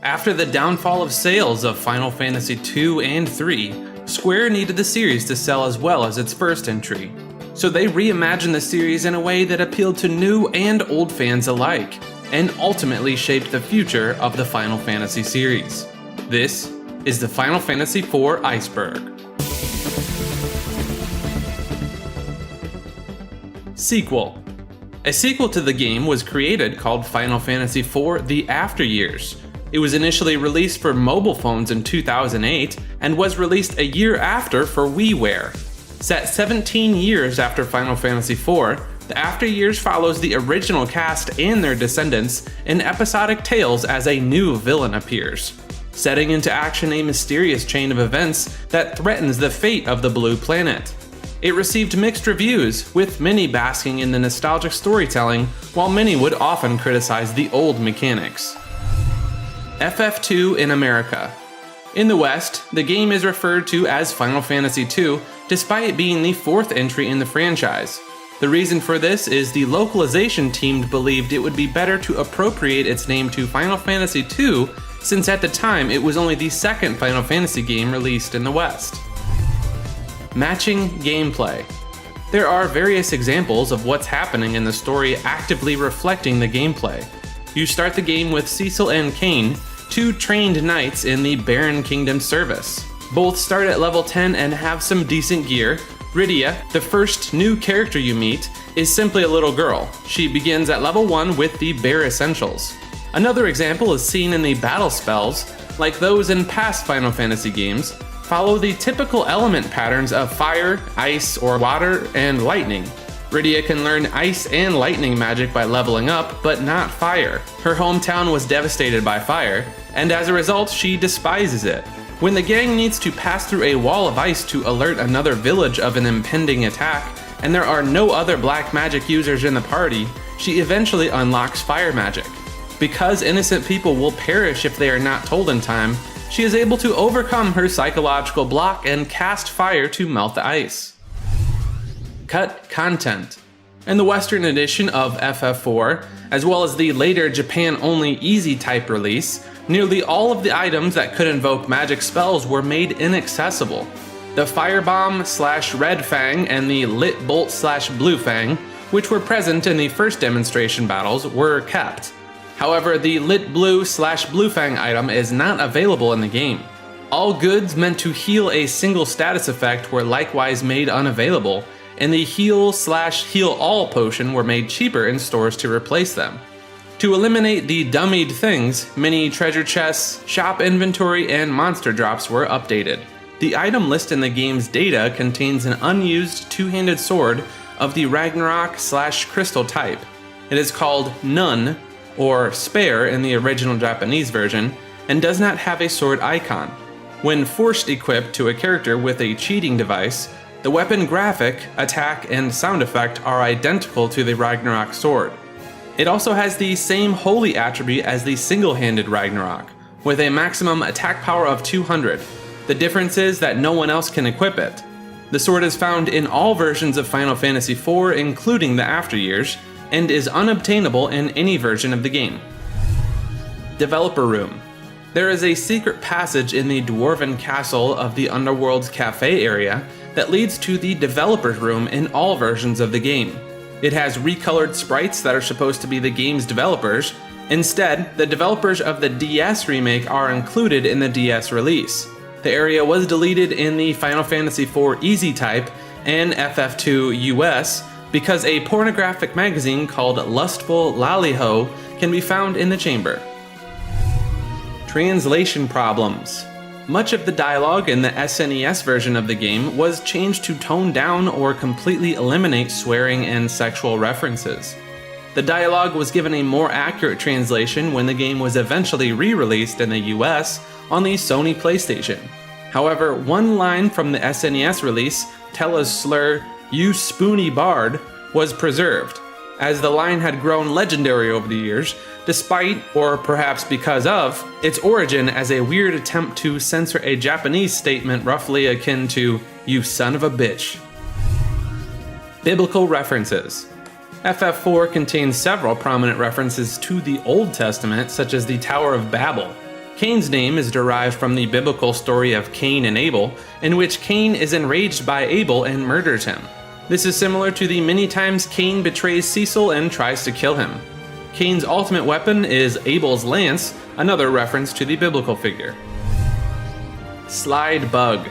After the downfall of sales of Final Fantasy II and III, Square needed the series to sell as well as its first entry. So they reimagined the series in a way that appealed to new and old fans alike, and ultimately shaped the future of the Final Fantasy series. This is the Final Fantasy IV Iceberg. Sequel. A sequel to the game was created called Final Fantasy IV The Afteryears. It was initially released for mobile phones in 2008 and was released a year after for WiiWare. Set 17 years after Final Fantasy IV, The Afteryears follows the original cast and their descendants in episodic tales as a new villain appears, setting into action a mysterious chain of events that threatens the fate of the Blue Planet. It received mixed reviews, with many basking in the nostalgic storytelling, while many would often criticize the old mechanics. FF2 in America. In the West, the game is referred to as Final Fantasy II, despite it being the fourth entry in the franchise. The reason for this is the localization team believed it would be better to appropriate its name to Final Fantasy II, since at the time it was only the second Final Fantasy game released in the West. Matching gameplay. There are various examples of what's happening in the story actively reflecting the gameplay. You start the game with Cecil and Kain, two trained knights in the Baron Kingdom service. Both start at level 10 and have some decent gear. Rydia, the first new character you meet, is simply a little girl. She begins at level 1 with the bare essentials. Another example is seen in the battle spells, like those in past Final Fantasy games, follow the typical element patterns of fire, ice, or water, and lightning. Rydia can learn ice and lightning magic by leveling up, but not fire. Her hometown was devastated by fire, and as a result, she despises it. When the gang needs to pass through a wall of ice to alert another village of an impending attack, and there are no other black magic users in the party, she eventually unlocks fire magic. Because innocent people will perish if they are not told in time, she is able to overcome her psychological block and cast fire to melt the ice. Cut content. In the Western edition of FF4, as well as the later Japan-only Easy type release, nearly all of the items that could invoke magic spells were made inaccessible. The Firebomb/Red Fang and the Lit Bolt/Blue Fang, which were present in the first demonstration battles, were kept. However, the Lit Blue/Blue Fang item is not available in the game. All goods meant to heal a single status effect were likewise made unavailable, and the Heal/Heal All potion were made cheaper in stores to replace them. To eliminate the dummied things, many treasure chests, shop inventory, and monster drops were updated. The item list in the game's data contains an unused two-handed sword of the Ragnarok/Crystal type. It is called None, or Spare in the original Japanese version, and does not have a sword icon. When forced equipped to a character with a cheating device, the weapon graphic, attack, and sound effect are identical to the Ragnarok sword. It also has the same holy attribute as the single-handed Ragnarok, with a maximum attack power of 200. The difference is that no one else can equip it. The sword is found in all versions of Final Fantasy IV, including the Afteryears, and is unobtainable in any version of the game. Developer Room. There is a secret passage in the Dwarven Castle of the Underworld's Cafe area that leads to the Developer's Room in all versions of the game. It has recolored sprites that are supposed to be the game's developers. Instead, the developers of the DS remake are included in the DS release. The area was deleted in the Final Fantasy IV Easy type and FF2 US, because a pornographic magazine called Lustful Lollyho can be found in the chamber. Translation problems. Much of the dialogue in the SNES version of the game was changed to tone down or completely eliminate swearing and sexual references. The dialogue was given a more accurate translation when the game was eventually re-released in the US on the Sony PlayStation. However, one line from the SNES release, Tella's slur, "You spoony bard," was preserved, as the line had grown legendary over the years, despite, or perhaps because of, its origin as a weird attempt to censor a Japanese statement roughly akin to, "You son of a bitch." Biblical references. FF4 contains several prominent references to the Old Testament, such as the Tower of Babel. Cain's name is derived from the biblical story of Cain and Abel, in which Cain is enraged by Abel and murders him. This is similar to the many times Cain betrays Cecil and tries to kill him. Cain's ultimate weapon is Abel's lance, another reference to the biblical figure. Slide bug.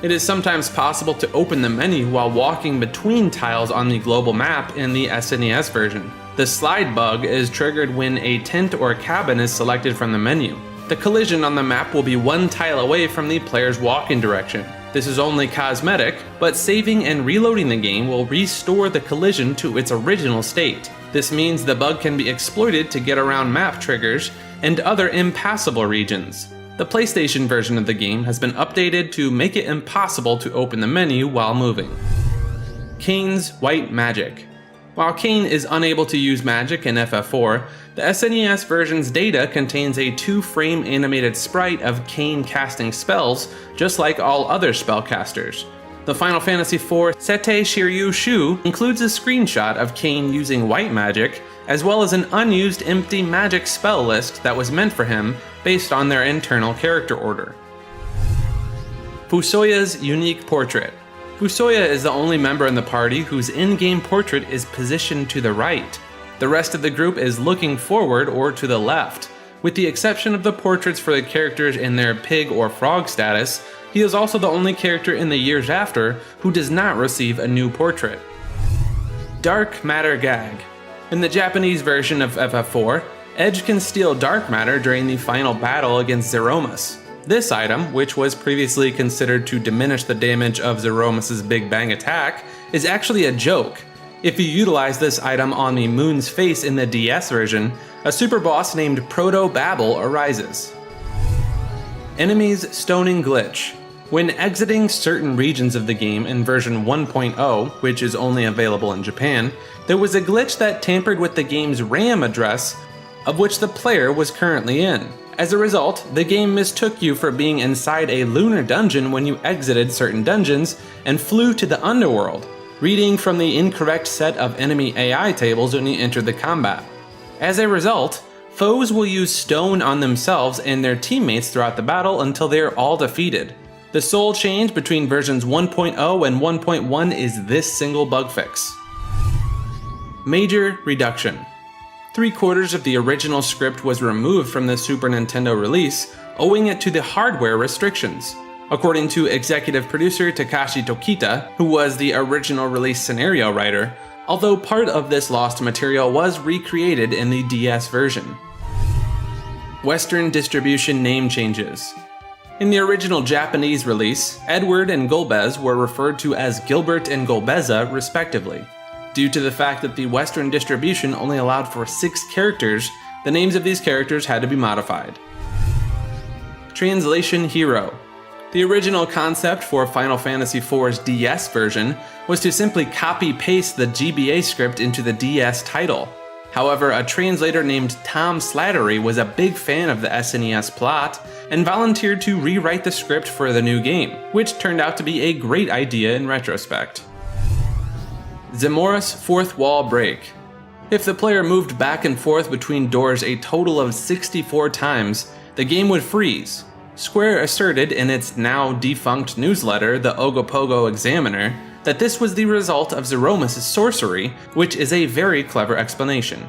It is sometimes possible to open the menu while walking between tiles on the global map in the SNES version. The slide bug is triggered when a tent or cabin is selected from the menu. The collision on the map will be one tile away from the player's walking direction. This is only cosmetic, but saving and reloading the game will restore the collision to its original state. This means the bug can be exploited to get around map triggers and other impassable regions. The PlayStation version of the game has been updated to make it impossible to open the menu while moving. Cain's white magic. While Cain is unable to use magic in FF4, the SNES version's data contains a 2-frame animated sprite of Cain casting spells, just like all other spellcasters. The Final Fantasy IV Sete Shiryu Shu includes a screenshot of Cain using white magic, as well as an unused empty magic spell list that was meant for him based on their internal character order. Fusoya's unique portrait. Fusoya is the only member in the party whose in-game portrait is positioned to the right. The rest of the group is looking forward or to the left. With the exception of the portraits for the characters in their pig or frog status, he is also the only character in the years after who does not receive a new portrait. Dark Matter Gag. In the Japanese version of FF4, Edge can steal dark matter during the final battle against Zeromus. This item, which was previously considered to diminish the damage of Zeromus' Big Bang attack, is actually a joke. If you utilize this item on the moon's face in the DS version, a super boss named Proto-Babel arises. Enemies Stoning Glitch. When exiting certain regions of the game in version 1.0, which is only available in Japan, there was a glitch that tampered with the game's RAM address of which the player was currently in. As a result, the game mistook you for being inside a lunar dungeon when you exited certain dungeons and flew to the underworld, reading from the incorrect set of enemy AI tables when you entered the combat. As a result, foes will use stone on themselves and their teammates throughout the battle until they are all defeated. The sole change between versions 1.0 and 1.1 is this single bug fix. Major reduction. 3/4 of the original script was removed from the Super Nintendo release, owing it to the hardware restrictions. According to executive producer Takashi Tokita, who was the original release scenario writer, although part of this lost material was recreated in the DS version. Western distribution name changes. In the original Japanese release, Edward and Golbez were referred to as Gilbert and Golbeza respectively. Due to the fact that the Western distribution only allowed for 6 characters, the names of these characters had to be modified. Translation Hero. The original concept for Final Fantasy IV's DS version was to simply copy-paste the GBA script into the DS title. However, a translator named Tom Slattery was a big fan of the SNES plot and volunteered to rewrite the script for the new game, which turned out to be a great idea in retrospect. Zemora's fourth wall break. If the player moved back and forth between doors a total of 64 times, the game would freeze. Square asserted in its now defunct newsletter, the Ogopogo Examiner, that this was the result of Zeromus' sorcery, which is a very clever explanation.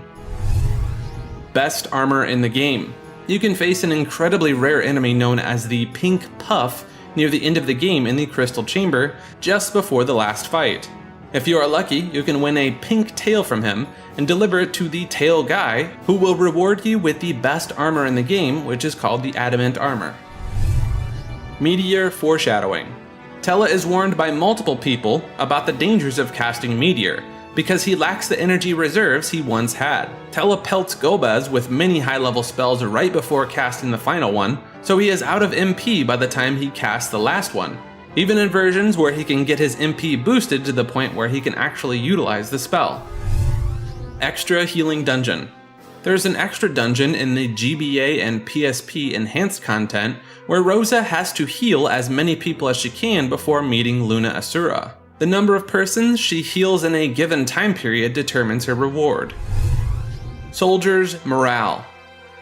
Best armor in the game. You can face an incredibly rare enemy known as the Pink Puff near the end of the game in the Crystal Chamber, just before the last fight. If you are lucky, you can win a pink tail from him and deliver it to the tail guy, who will reward you with the best armor in the game, which is called the Adamant Armor. Meteor foreshadowing. Tella is warned by multiple people about the dangers of casting Meteor, because he lacks the energy reserves he once had. Tella pelts Golbez with many high-level spells right before casting the final one, so he is out of MP by the time he casts the last one, even in versions where he can get his MP boosted to the point where he can actually utilize the spell. Extra healing dungeon. There's an extra dungeon in the GBA and PSP enhanced content where Rosa has to heal as many people as she can before meeting Luna Asura. The number of persons she heals in a given time period determines her reward. Soldiers' morale.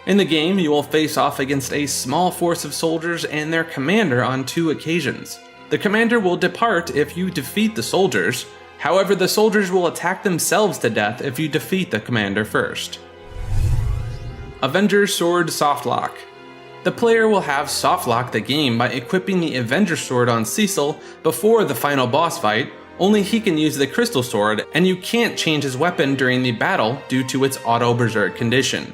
In the game, you will face off against a small force of soldiers and their commander on 2 occasions. The commander will depart if you defeat the soldiers, however the soldiers will attack themselves to death if you defeat the commander first. Avengers Sword Softlock. The player will have softlock the game by equipping the Avengers Sword on Cecil before the final boss fight. Only he can use the Crystal Sword, and you can't change his weapon during the battle due to its auto-berserk condition.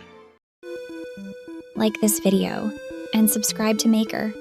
Like this video, and subscribe to Maker.